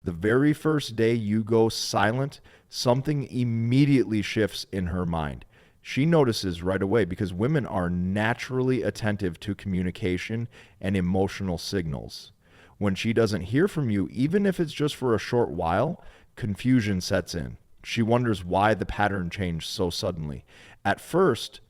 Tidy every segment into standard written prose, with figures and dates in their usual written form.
The very first day you go silent, something immediately shifts in her mind. She notices right away because women are naturally attentive to communication and emotional signals. When she doesn't hear from you, even if it's just for a short while, confusion sets in. She wonders why the pattern changed so suddenly. At first,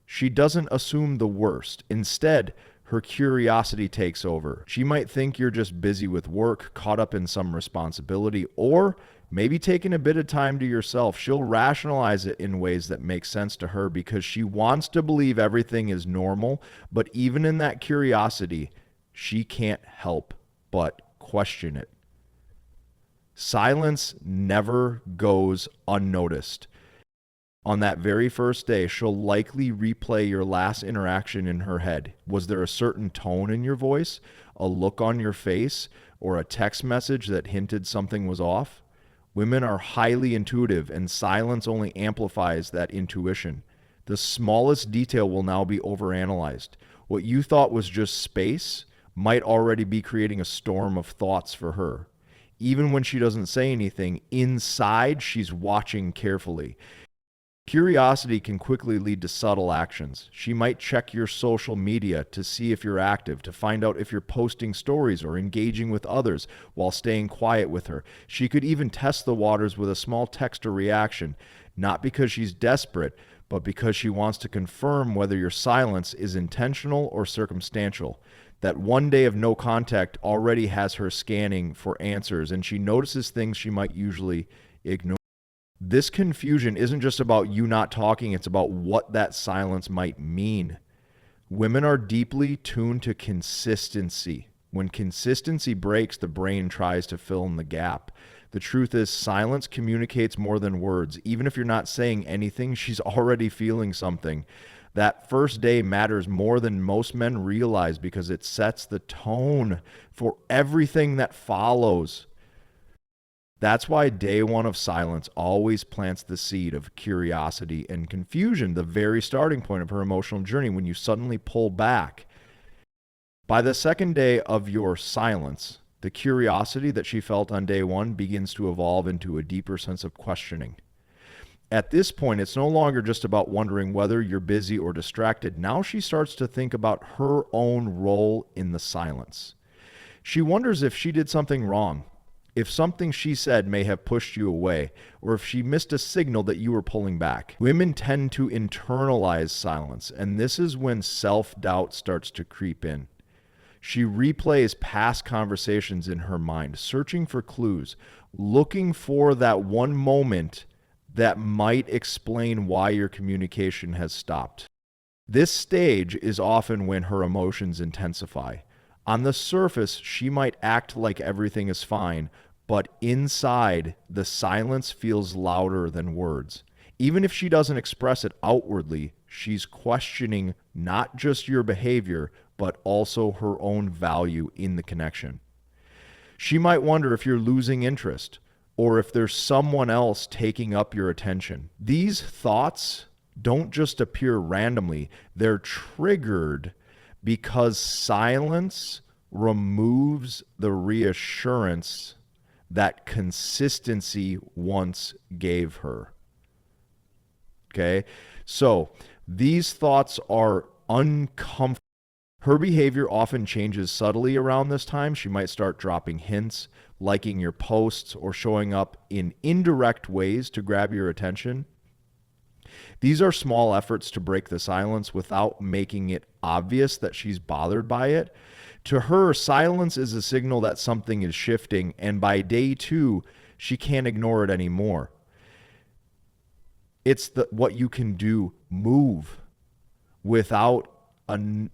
she doesn't assume the worst. Instead, her curiosity takes over. She might think you're just busy with work, caught up in some responsibility, or maybe taking a bit of time to yourself. She'll rationalize it in ways that make sense to her because she wants to believe everything is normal, but even in that curiosity, she can't help but question it. Silence never goes unnoticed. On that very first day, she'll likely replay your last interaction in her head. Was there a certain tone in your voice, a look on your face, or a text message that hinted something was off? Women are highly intuitive, and silence only amplifies that intuition. The smallest detail will now be overanalyzed. What you thought was just space might already be creating a storm of thoughts for her. Even when she doesn't say anything, inside she's watching carefully. Curiosity can quickly lead to subtle actions. She might check your social media to see if you're active, to find out if you're posting stories or engaging with others while staying quiet with her. She could even test the waters with a small text or reaction, not because she's desperate, but because she wants to confirm whether your silence is intentional or circumstantial. That one day of no contact already has her scanning for answers, and she notices things she might usually ignore. This confusion isn't just about you not talking, it's about what that silence might mean. Women are deeply tuned to consistency. When consistency breaks, the brain tries to fill in the gap. The truth is, silence communicates more than words. Even if you're not saying anything, she's already feeling something. That first day matters more than most men realize because it sets the tone for everything that follows. That's why day one of silence always plants the seed of curiosity and confusion, the very starting point of her emotional journey when you suddenly pull back. By the second day of your silence, the curiosity that she felt on day one begins to evolve into a deeper sense of questioning. At this point, it's no longer just about wondering whether you're busy or distracted. Now she starts to think about her own role in the silence. She wonders if she did something wrong, if something she said may have pushed you away, or if she missed a signal that you were pulling back. Women tend to internalize silence, and this is when self-doubt starts to creep in. She replays past conversations in her mind, searching for clues, looking for that one moment that might explain why your communication has stopped. This stage is often when her emotions intensify. On the surface, she might act like everything is fine, but inside, the silence feels louder than words. Even if she doesn't express it outwardly, she's questioning not just your behavior, but also her own value in the connection. She might wonder if you're losing interest or if there's someone else taking up your attention. These thoughts don't just appear randomly, they're triggered because silence removes the reassurance that consistency once gave her. Okay? So these thoughts are uncomfortable. Her behavior often changes subtly around this time. She might start dropping hints, liking your posts, or showing up in indirect ways to grab your attention. These are small efforts to break the silence without making it obvious that she's bothered by it. To her, silence is a signal that something is shifting, and by day two, she can't ignore it anymore. It's what you can do, move without any,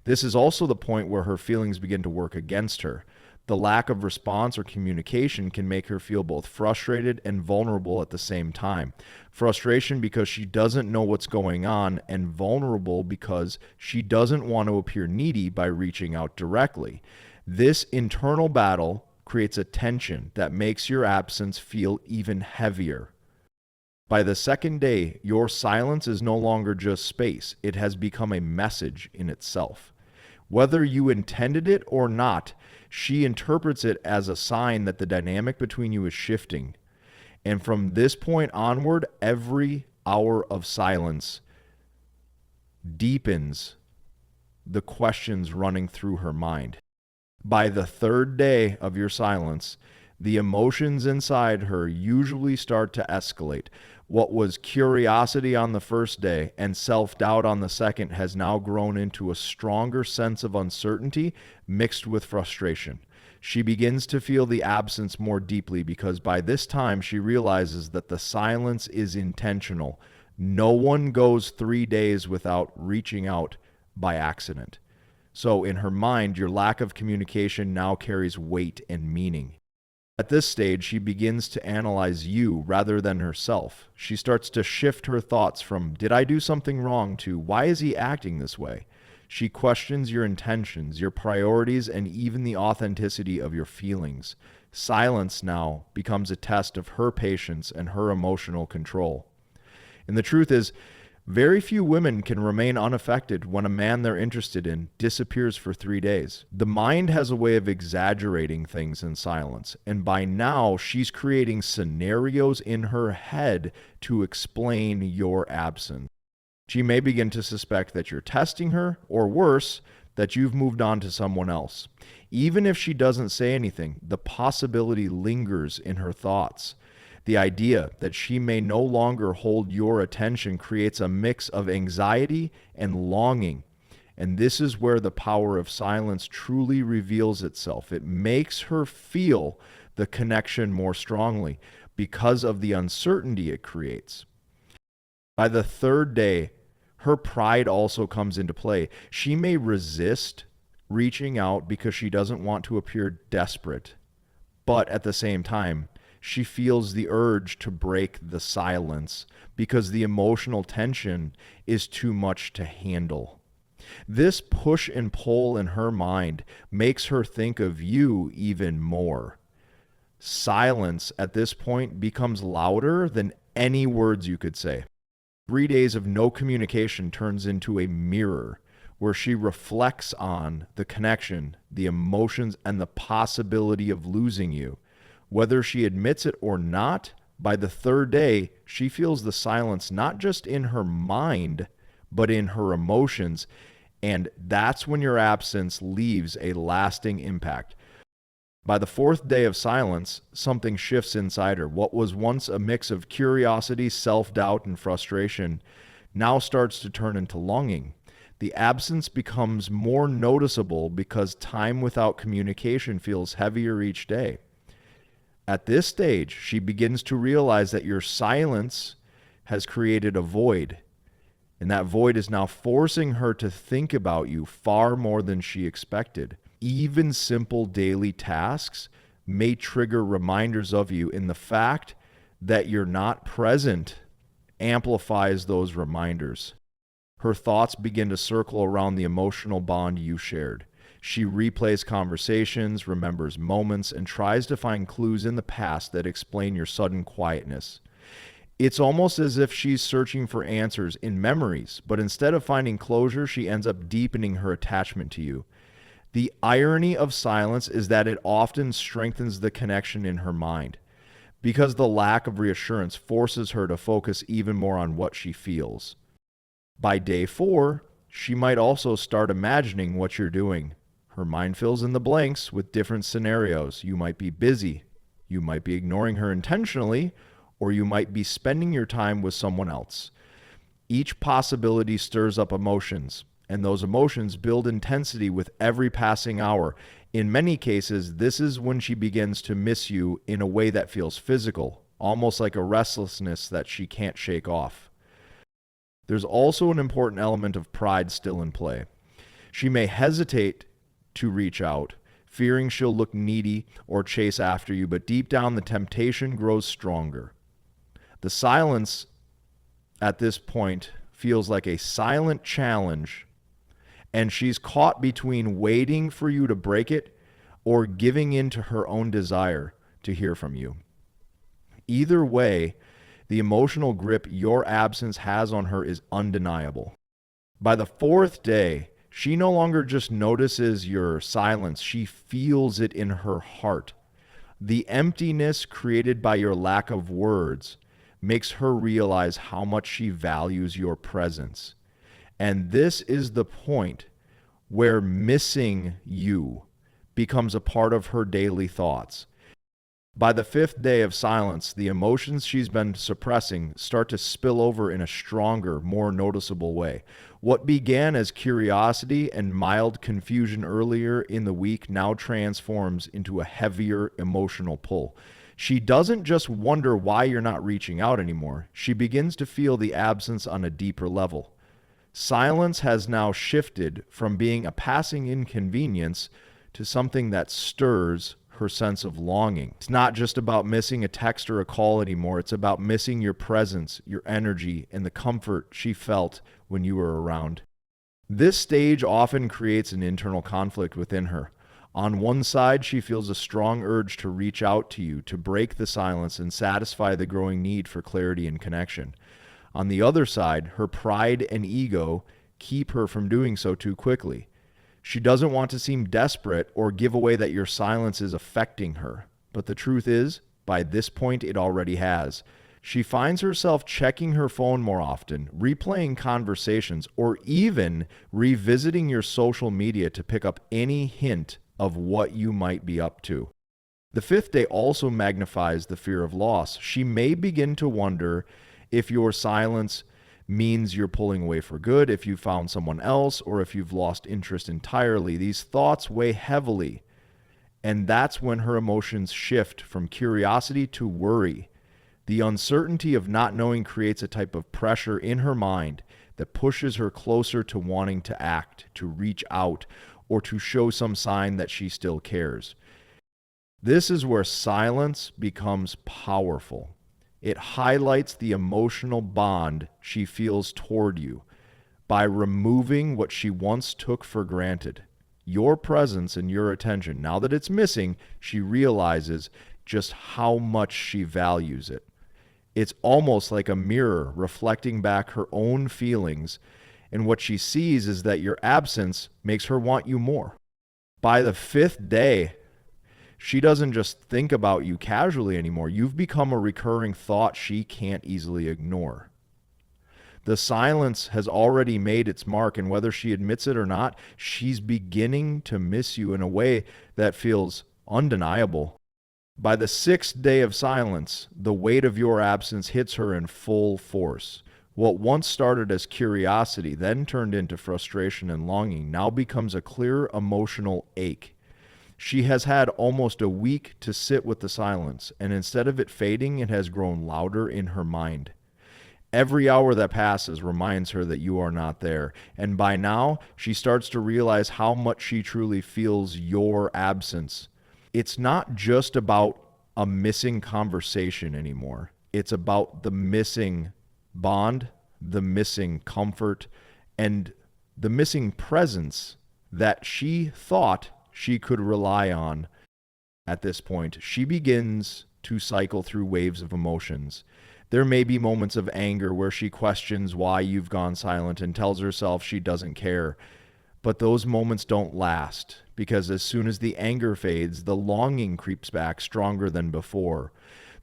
This is also the point where her feelings begin to work against her. The lack of response or communication can make her feel both frustrated and vulnerable at the same time. Frustration because she doesn't know what's going on, and vulnerable because she doesn't want to appear needy by reaching out directly. This internal battle creates a tension that makes your absence feel even heavier. By the second day, your silence is no longer just space. It has become a message in itself. Whether you intended it or not, She interprets it as a sign that the dynamic between you is shifting. And from this point onward, every hour of silence deepens the questions running through her mind. By the third day of your silence, the emotions inside her usually start to escalate. What was curiosity on the first day and self-doubt on the second has now grown into a stronger sense of uncertainty mixed with frustration. She begins to feel the absence more deeply because by this time she realizes that the silence is intentional. No one goes 3 days without reaching out by accident. So in her mind, your lack of communication now carries weight and meaning. At this stage, she begins to analyze you rather than herself. She starts to shift her thoughts from, did I do something wrong, to why is he acting this way? She questions your intentions, your priorities, and even the authenticity of your feelings. Silence now becomes a test of her patience and her emotional control. And the truth is, very few women can remain unaffected when a man they're interested in disappears for 3 days. The mind has a way of exaggerating things in silence, and by now she's creating scenarios in her head to explain your absence. She may begin to suspect that you're testing her, or worse, that you've moved on to someone else. Even if she doesn't say anything, the possibility lingers in her thoughts. The idea that she may no longer hold your attention creates a mix of anxiety and longing. And this is where the power of silence truly reveals itself. It makes her feel the connection more strongly because of the uncertainty it creates. By the third day, her pride also comes into play. She may resist reaching out because she doesn't want to appear desperate. But at the same time, she feels the urge to break the silence because the emotional tension is too much to handle. This push and pull in her mind makes her think of you even more. Silence at this point becomes louder than any words you could say. 3 days of no communication turns into a mirror where she reflects on the connection, the emotions, and the possibility of losing you. Whether she admits it or not, by the third day, she feels the silence not just in her mind, but in her emotions. And that's when your absence leaves a lasting impact. By the fourth day of silence, something shifts inside her. What was once a mix of curiosity, self-doubt, and frustration now starts to turn into longing. The absence becomes more noticeable because time without communication feels heavier each day. At this stage, she begins to realize that your silence has created a void, and that void is now forcing her to think about you far more than she expected. Even simple daily tasks may trigger reminders of you, and the fact that you're not present amplifies those reminders. Her thoughts begin to circle around the emotional bond you shared. She replays conversations, remembers moments, and tries to find clues in the past that explain your sudden quietness. It's almost as if she's searching for answers in memories, but instead of finding closure, she ends up deepening her attachment to you. The irony of silence is that it often strengthens the connection in her mind, because the lack of reassurance forces her to focus even more on what she feels. By day 4, she might also start imagining what you're doing. Her mind fills in the blanks with different scenarios. You might be busy, you might be ignoring her intentionally, or you might be spending your time with someone else. Each possibility stirs up emotions, and those emotions build intensity with every passing hour. In many cases, this is when she begins to miss you in a way that feels physical, almost like a restlessness that she can't shake off. There's also an important element of pride still in play. She may hesitate to reach out, fearing she'll look needy or chase after you, but deep down the temptation grows stronger. The silence at this point feels like a silent challenge, and she's caught between waiting for you to break it or giving in to her own desire to hear from you. Either way, the emotional grip your absence has on her is undeniable. By the 4th day, She no longer just notices your silence, she feels it in her heart. The emptiness created by your lack of words makes her realize how much she values your presence. And this is the point where missing you becomes a part of her daily thoughts. By the fifth day of silence, the emotions she's been suppressing start to spill over in a stronger, more noticeable way. What began as curiosity and mild confusion earlier in the week now transforms into a heavier emotional pull. She doesn't just wonder why you're not reaching out anymore. She begins to feel the absence on a deeper level. Silence has now shifted from being a passing inconvenience to something that stirs her sense of longing. It's not just about missing a text or a call anymore. It's about missing your presence, your energy, and the comfort she felt when you were around. This stage often creates an internal conflict within her. On one side, she feels a strong urge to reach out to you, to break the silence and satisfy the growing need for clarity and connection. On the other side, her pride and ego keep her from doing so too quickly. She doesn't want to seem desperate or give away that your silence is affecting her. But the truth is, by this point, it already has. She finds herself checking her phone more often, replaying conversations, or even revisiting your social media to pick up any hint of what you might be up to. The fifth day also magnifies the fear of loss. She may begin to wonder if your silence means you're pulling away for good, if you found someone else, or if you've lost interest entirely. These thoughts weigh heavily, and that's when her emotions shift from curiosity to worry. The uncertainty of not knowing creates a type of pressure in her mind that pushes her closer to wanting to act, to reach out, or to show some sign that she still cares. This is where silence becomes powerful. It highlights the emotional bond she feels toward you by removing what she once took for granted. Your presence and your attention. Now that it's missing, she realizes just how much she values it. It's almost like a mirror reflecting back her own feelings, and what she sees is that your absence makes her want you more. By the fifth day, she doesn't just think about you casually anymore. You've become a recurring thought she can't easily ignore. The silence has already made its mark, and whether she admits it or not, she's beginning to miss you in a way that feels undeniable. By the sixth day of silence, the weight of your absence hits her in full force. What once started as curiosity, then turned into frustration and longing, now becomes a clear emotional ache. She has had almost a week to sit with the silence, and instead of it fading, it has grown louder in her mind. Every hour that passes reminds her that you are not there, and by now, she starts to realize how much she truly feels your absence. It's not just about a missing conversation anymore. It's about the missing bond, the missing comfort, and the missing presence that she thought she could rely on. At this point, she begins to cycle through waves of emotions. There may be moments of anger where she questions why you've gone silent and tells herself she doesn't care. But those moments don't last, because as soon as the anger fades, the longing creeps back stronger than before.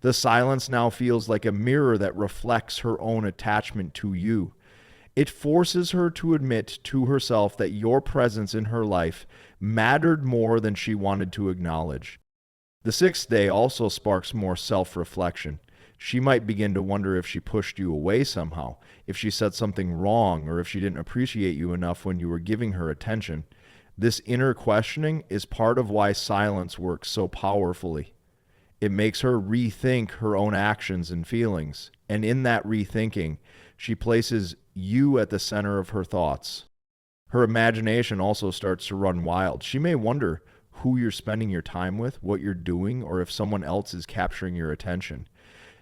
The silence now feels like a mirror that reflects her own attachment to you. It forces her to admit to herself that your presence in her life mattered more than she wanted to acknowledge. The sixth day also sparks more self-reflection. She might begin to wonder if she pushed you away somehow, if she said something wrong, or if she didn't appreciate you enough when you were giving her attention. This inner questioning is part of why silence works so powerfully. It makes her rethink her own actions and feelings, and in that rethinking, she places you at the center of her thoughts. Her imagination also starts to run wild. She may wonder who you're spending your time with, what you're doing, or if someone else is capturing your attention.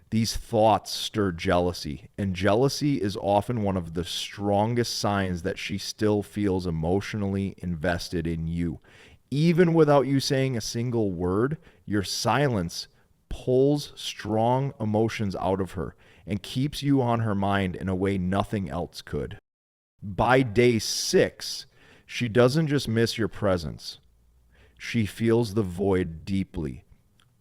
These thoughts stir jealousy, and jealousy is often one of the strongest signs that she still feels emotionally invested in you. Even without you saying a single word, your silence pulls strong emotions out of her and keeps you on her mind in a way nothing else could. By day 6, She doesn't just miss your presence, she feels the void deeply,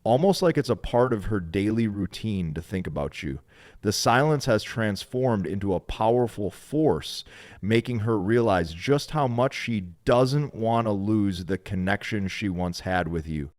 almost like it's a part of her daily routine to think about you. The silence has transformed into a powerful force, making her realize just how much she doesn't want to lose the connection she once had with you.